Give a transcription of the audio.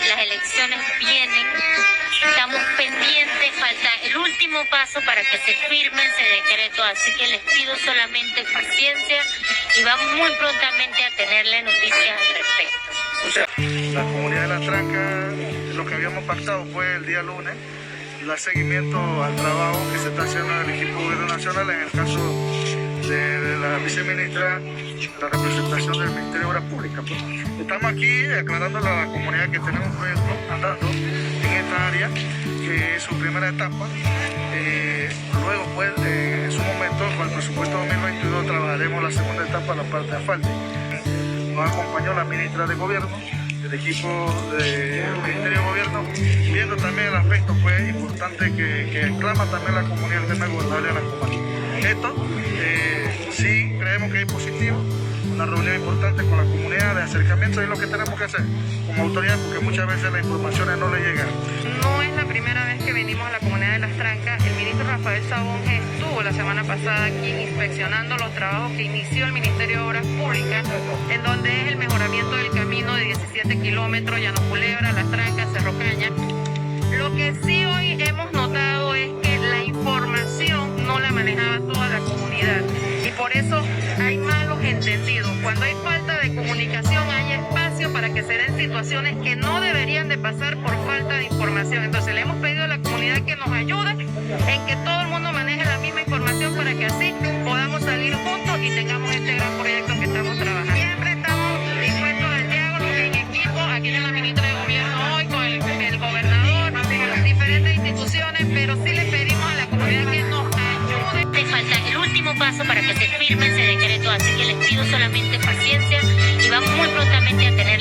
las elecciones vienen, estamos pendientes, falta el último paso para que se firme ese decreto, así que les pido solamente paciencia y vamos muy prontamente a tenerle noticias al respecto. O sea, la comunidad de La Tranca, lo que habíamos pactado fue el día lunes, dar seguimiento al trabajo que se está haciendo en el equipo de gobierno nacional, en el caso de la viceministra, la representación del Ministerio de Obras Públicas. Pues. Estamos aquí aclarándole a la comunidad que tenemos un proyecto andando en esta área, que es su primera etapa. Luego, pues, en su momento, con el presupuesto 2022, trabajaremos la segunda etapa, la parte de asfalto. Nos acompañó la ministra de Gobierno, el equipo del Ministerio de Gobierno, viendo también el aspecto pues, importante que clama también la comunidad, el tema de gobernabilidad de la comunidad. Esto sí creemos que es positivo, una reunión importante con la comunidad de acercamiento, es lo que tenemos que hacer como autoridad, porque muchas veces las informaciones no le llegan. No es la primera vez que venimos a la comunidad de Las Trancas. El ministro Rafael Sabón estuvo la semana pasada aquí inspeccionando los trabajos que inició el Ministerio de Obras Públicas, en donde es el mejoramiento del camino de 17 kilómetros, Llano Culebra, Las Trancas, Cerro Caña. Lo que sí hoy hemos notado es que la información no la manejaba toda la comunidad y por eso hay malos entendidos. Cuando hay falta de comunicación hay espacio para que se den situaciones que no deberían de pasar por falta de información. Entonces le hemos pedido a la comunidad que nos ayude en que todo el mundo maneje la misma información para que así podamos salir juntos y tengamos este gran proyecto que estamos trabajando. Siempre estamos dispuestos al diálogo en equipo, aquí en la ministra de Gobierno hoy, con el gobernador, con las diferentes instituciones, pero sí le pedimos a la comunidad que nos ayude. Falta el último paso para que se firme ese decreto, así que les pido solamente paciencia y vamos muy prontamente a tener